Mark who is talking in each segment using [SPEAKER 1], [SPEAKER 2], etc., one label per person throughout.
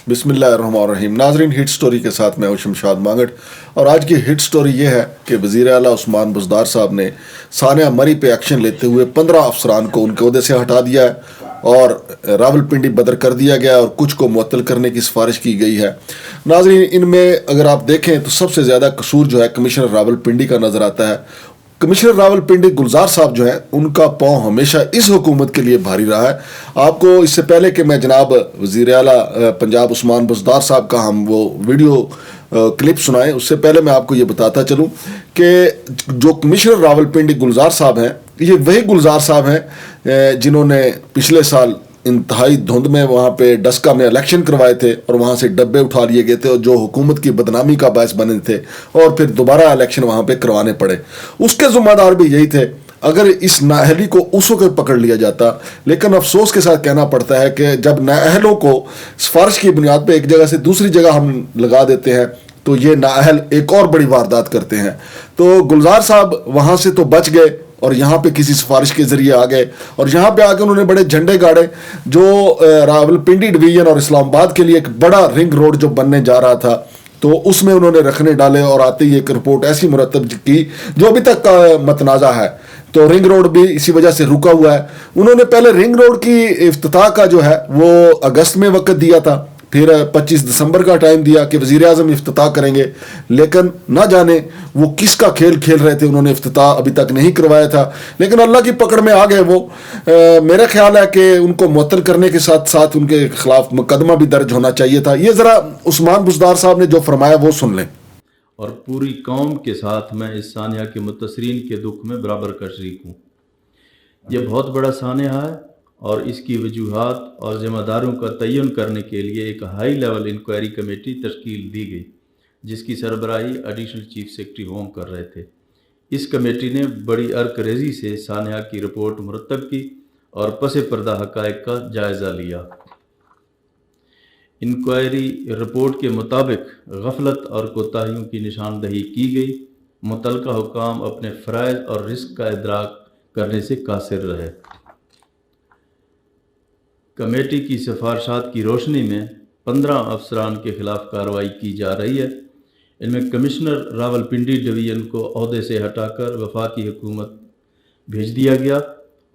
[SPEAKER 1] बिस्मिल्लाहिर्रहमानिर्रहीम। नाजरीन, hit story के साथ मैं हूं शमशाद मांगट और आज की हिट स्टोरी ये है कि वज़ीर आला उस्मान बुज़दार साहब ने सानिया मरी पे एक्शन लेते हुए 15 अफसरान को उनके ओहदे से हटा दिया है और रावलपिंडी बदर कर दिया गया और कुछ को मुअत्तल करने की सिफारिश की गई है। नाजरीन, इनमें अगर आप देखें तो सबसे ज़्यादा कसूर जो है कमिश्नर रावलपिंडी का नज़र आता है। कमिश्नर रावलपिंडी गुलजार साहब जो है उनका पांव हमेशा इस हुकूमत के लिए भारी रहा है। आपको इससे पहले कि मैं जनाब वज़ीर आला पंजाब उस्मान बुज़दार साहब का हम वो वीडियो क्लिप सुनाएं, उससे पहले मैं आपको ये बताता चलूं कि जो कमिश्नर रावलपिंडी गुलजार साहब हैं, ये वही गुलजार साहब हैं जिन्होंने पिछले साल इंतहाई धुंध में वहाँ पे डस्का में इलेक्शन करवाए थे और वहाँ से डब्बे उठा लिए गए थे और जो हुकूमत की बदनामी का बायस बने थे और फिर दोबारा इलेक्शन वहाँ पे करवाने पड़े। उसके ज़िम्मेदार भी यही थे। अगर इस नाअहली को उस वक्त पकड़ लिया जाता, लेकिन अफसोस के साथ कहना पड़ता है कि जब नाअहलों को सिफारिश की बुनियाद पर एक जगह से दूसरी जगह हम लगा देते हैं तो ये नाअहल एक और बड़ी वारदात करते हैं। तो गुलजार साहब वहाँ से तो बच गए और यहाँ पे किसी सिफारिश के ज़रिए आ गए और यहाँ पे आके उन्होंने बड़े झंडे गाड़े जो रावलपिंडी डिवीज़न और इस्लामाबाद के लिए एक बड़ा रिंग रोड जो बनने जा रहा था, तो उसमें उन्होंने रखने डाले और आते ही एक रिपोर्ट ऐसी मुरतब की जो अभी तक मतनाज़ा है। तो रिंग रोड भी इसी वजह से रुका हुआ है। उन्होंने पहले रिंग रोड की इफ्तिताह का जो है वो अगस्त में वक्त दिया था, फिर 25 दिसंबर का टाइम दिया कि वज़ीर आज़म इफ्तिताह करेंगे, लेकिन ना जाने वो किसका खेल खेल रहे थे। उन्होंने इफ्तिताह अभी तक नहीं करवाया था, लेकिन अल्लाह की पकड़ में आ गए वो। मेरा ख्याल है कि उनको मुअत्तल करने के साथ साथ उनके खिलाफ मुकदमा भी दर्ज होना चाहिए था। ये ज़रा उस्मान बुज़दार साहब ने जो फरमाया वो सुन लें।
[SPEAKER 2] और पूरी कौम के साथ मैं इस सानिया के मुतसरीन के दुख में बराबर का शरीक हूँ। ये बहुत बड़ा सानिया है और इसकी वजूहात और ज़िम्मेदारों का तयन करने के लिए एक हाई लेवल इंक्वायरी कमेटी तश्कील दी गई, जिसकी सरबराही एडिशनल चीफ सेक्रेटरी होम कर रहे थे। इस कमेटी ने बड़ी अर्करेज़ी से सानिया की रिपोर्ट मुरतब की और पस पर्दा हक़ाइक़ का जायज़ा लिया। इंक्वायरी रिपोर्ट के मुताबिक गफलत और कोताहियों की निशानदही की गई। मुतल्लिक़ा हुकाम अपने फ़राइज़ और रिस्क का इदराक करने से कासिर रहे। कमेटी की सिफारशात की रोशनी में 15 अफसरान के ख़िलाफ़ कार्रवाई की जा रही है। इनमें कमिश्नर रावलपिंडी डिवीज़न को ओहदे से हटाकर वफाकी हुकूमत भेज दिया गया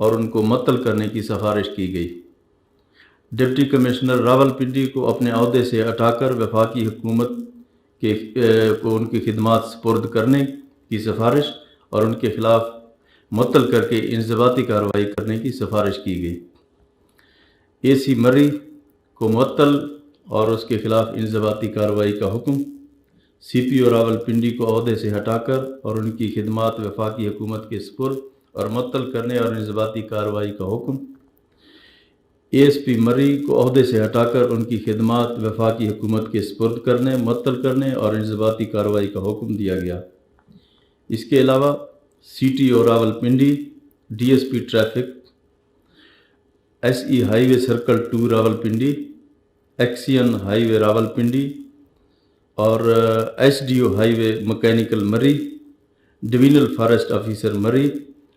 [SPEAKER 2] और उनको मुअत्तल करने की सिफारिश की गई। डिप्टी कमिश्नर रावलपिंडी को अपने ओहदे से हटाकर वफाकी हुकूमत को उनकी खिदमात सुपुर्द करने की सिफारिश और उनके ख़िलाफ़ मुअत्तल करके इंज़बाती कार्रवाई करने की सिफारिश की गई। AC मरी को मुअत्तल और उसके ख़िलाफ़ इंज़बाती कार्रवाई का हुक्म। CPO रावलपिंडी को ओहदे से हटाकर और उनकी खिदमात वफाकी हुकूमत के सुपुर्द और मुअत्तल करने और इंज़बाती कार्रवाई का हुक्म। ASP मरी को ओहदे से हटाकर उनकी खिदमात वफाकी हुकूमत के सुपुर्द करने, मुअत्तल करने और इंज़बाती कार्रवाई का हुक्म दिया गया। इसके अलावा CTO Rawalpindi, DSP traffic, SE highway circle 2 Rawalpindi, XEN highway Rawalpindi और SDO highway mechanical Murree, divisional forest officer Murree,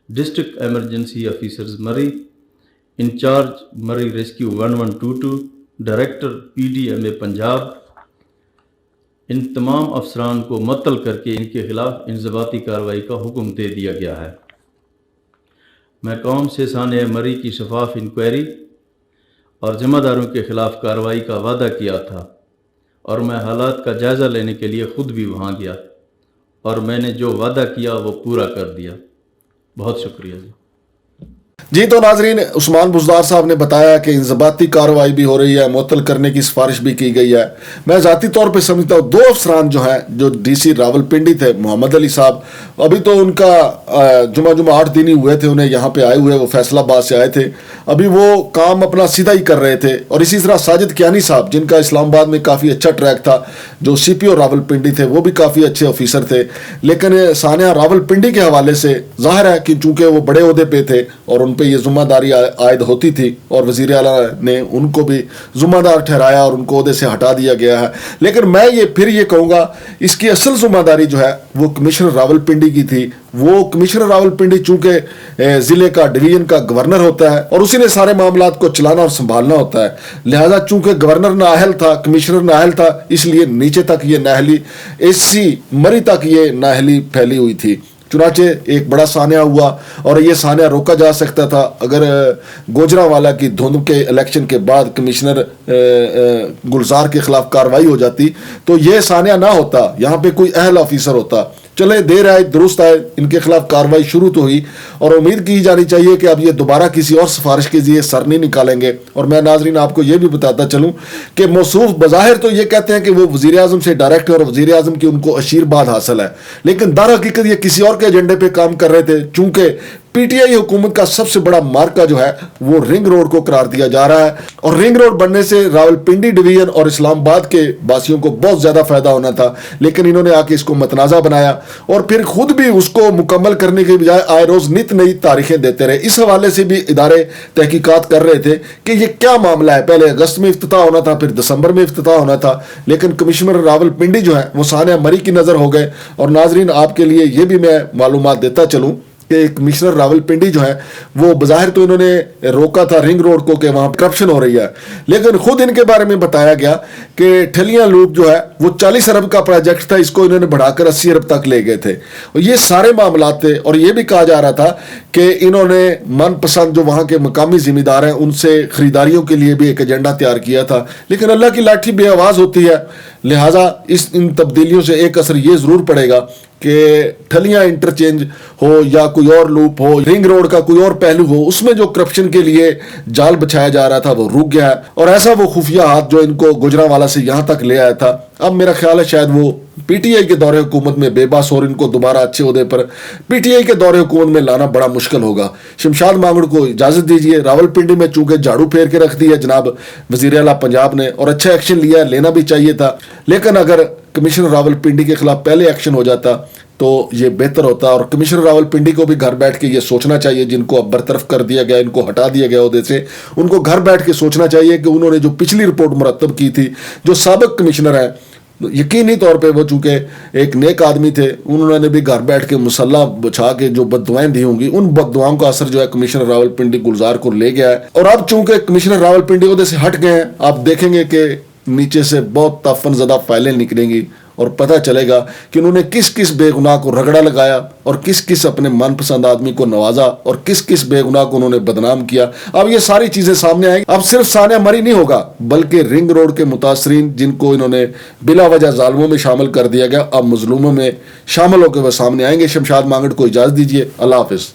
[SPEAKER 2] district emergency officers Murree, incharge Murree rescue 1122, director PDMA Punjab, इन तमाम अफसरान को मुअत्तल करके इनके ख़िलाफ़ इंज़बाती कार्रवाई का हुक्म दे दिया गया है। मैं कौम से सानिया मरी की शफाफ इंक्वायरी और ज़िम्मेदारों के ख़िलाफ़ कार्रवाई का वादा किया था और मैं हालात का जायज़ा लेने के लिए ख़ुद भी वहाँ गया और मैंने जो वादा किया वो पूरा कर दिया। बहुत शुक्रिया जी।
[SPEAKER 1] तो नाजरीन, उस्मान बुज़दार साहब ने बताया कि इंज़बाती कार्रवाई भी हो रही है, मुअत्तल करने की सिफारिश भी की गई है। मैं ज़ाती तौर पे समझता हूँ 2 अफसरान जो हैं, जो DC रावलपिंडी थे, मोहम्मद अली साहब, अभी तो उनका जुमा 8 दिन ही हुए थे उन्हें यहाँ पे आए हुए, वो फैसलाबाद से आए थे, अभी वो काम अपना सीधा ही कर रहे थे। और इसी तरह साजिद कियानी साहब, जिनका इस्लामाबाद में काफ़ी अच्छा ट्रैक था, जो CPO रावलपिंडी थे, वो भी काफ़ी अच्छे ऑफिसर थे। लेकिन सानिया रावलपिंडी के हवाले से ज़ाहिर है कि चूँकि वो बड़े ओहदे पे थे और उन पे ये जिम्मेदारी आयद होती थी और वज़ीर आला ने उनको भी जिम्मेदार ठहराया और उनको ओहदे से हटा दिया गया है। लेकिन मैं फिर ये कहूँगा, इसकी असल जिम्मेदारी जो है वो कमिश्नर रावलपिंडी की थी। वो कमिश्नर रावलपिंडी चूंकि ज़िले का डिवीजन का गवर्नर होता है और उसी ने सारे मामलात को चलाना और संभालना होता है। लिहाजा चूंकि गवर्नर नाअहल था, कमिश्नर नाअहल था, इसलिए नीचे तक ये नाअहली, एसी मरी तक ये नाअहली फैली हुई थी। चुनाचे एक बड़ा सानिया हुआ और ये सानिया रोका जा सकता था अगर गोजरावाला की धुंध के इलेक्शन के बाद कमिश्नर गुलजार के खिलाफ कार्रवाई हो जाती तो ये सानिया ना होता, यहाँ पे कोई अहल ऑफिसर होता। चले देर आए दुरुस्त आए, इनके खिलाफ कार्रवाई शुरू तो हुई और उम्मीद की जानी चाहिए कि अब ये दोबारा किसी और सिफारिश के लिए सर नहीं निकालेंगे। और मैं नाजरीन आपको ये भी बताता चलूँ कि मौसूफ बज़ाहिर तो ये कहते हैं कि वो वज़ीर आज़म से डायरेक्ट है और वज़ीर आज़म की उनको आशीर्वाद हासिल है, लेकिन दर हकीकत ये किसी और के एजेंडे पे काम कर रहे थे। चूंकि पीटीआई हुकूमत का सबसे बड़ा मार्का जो है वो रिंग रोड को करार दिया जा रहा है और रिंग रोड बनने से रावलपिंडी डिवीजन और इस्लामाबाद के वासियों को बहुत ज्यादा फायदा होना था, लेकिन इन्होंने आके इसको मतनाज़ा बनाया और फिर खुद भी उसको मुकम्मल करने के बजाय आए रोज नित नई तारीखें देते रहे। इस हवाले से भी इदारे तहकीकात कर रहे थे कि ये क्या मामला है। पहले अगस्त में इफ्तिताह होना था, फिर दिसंबर में इफ्तिताह होना था, लेकिन कमिश्नर रावलपिंडी जो है वो सानिया मरी की नजर हो गए। और नाजरीन आपके लिए ये भी मैं मालूमात देता चलूँ कि कमिश्नर रावलपिंडी जो है वो बज़ाहिर तो इन्होंने रोका था रिंग रोड को कि वहाँ करप्शन हो रही है, लेकिन खुद इनके बारे में बताया गया कि ठलियां लूप जो है वो 40 अरब का प्रोजेक्ट था, इसको इन्होंने बढ़ाकर 80 अरब तक ले गए थे। और ये सारे मामलात थे और ये भी कहा जा रहा था कि इन्होंने मनपसंद जो वहाँ के मकामी जिम्मेदार हैं उनसे खरीदारियों के लिए भी एक एजेंडा तैयार किया था, लेकिन अल्लाह की लाठी बेआवाज़ होती है। लिहाजा इन तब्दीलियों से एक असर ये ज़रूर पड़ेगा कि ठलियां इंटरचेंज हो या कोई और लूप हो, रिंग रोड का कोई और पहलू हो, उसमें जो करप्शन के लिए जाल बिछाया जा रहा था वो रुक गया है। और ऐसा वो खुफिया हाथ जो इनको गुजरांवाला से यहाँ तक ले आया था, अब मेरा ख्याल है शायद वो पीटीआई के दौरे हुकूमत में बेबस और इनको दोबारा अच्छे ओहदे पर पीटीआई के दौरे हुकूमत में लाना बड़ा मुश्किल होगा। शमशाद मांगड़ को इजाज़त दीजिए। रावलपिंडी में चूंकि झाड़ू फेर के रख दी है जनाब वज़ीर आला पंजाब ने और अच्छा एक्शन लिया, लेना भी चाहिए था, लेकिन अगर कमिश्नर रावलपिंडी के खिलाफ पहले एक्शन हो जाता तो ये बेहतर होता। और कमिश्नर रावलपिंडी को भी घर बैठ के ये सोचना चाहिए, जिनको अब बरतरफ कर दिया गया, इनको हटा दिया गया ओहदे से, उनको घर बैठ के सोचना चाहिए कि उन्होंने जो पिछली रिपोर्ट मुरतब की थी, जो साबिक कमिश्नर है यकीनी तौर पे वो चूंकि एक नेक आदमी थे, उन्होंने भी घर बैठ के मुसल्ला बिछा के जो बददुआएं दी होंगी, उन बददुआओं का असर जो है कमिश्नर रावलपिंडी गुलजार को ले गया है। और अब चूंकि कमिश्नर रावलपिंडी ओहदे से हट गए हैं, आप देखेंगे कि नीचे से बहुत ताफन ज़दा फाइलें निकलेंगी और पता चलेगा कि उन्होंने किस किस बेगुनाह को रगड़ा लगाया और किस किस अपने मनपसंद आदमी को नवाजा और किस किस बेगुनाह को उन्होंने बदनाम किया। अब ये सारी चीजें सामने आएंगी। अब सिर्फ सानिया मरी नहीं होगा, बल्कि रिंग रोड के मुतासरीन जिनको इन्होंने बिला वजह जालिमों में शामिल कर दिया गया, अब मजलूमों में शामिल होकर वह सामने आएंगे। शमशाद मांगड़ को इजाजत दीजिए। अल्लाह हाफिज।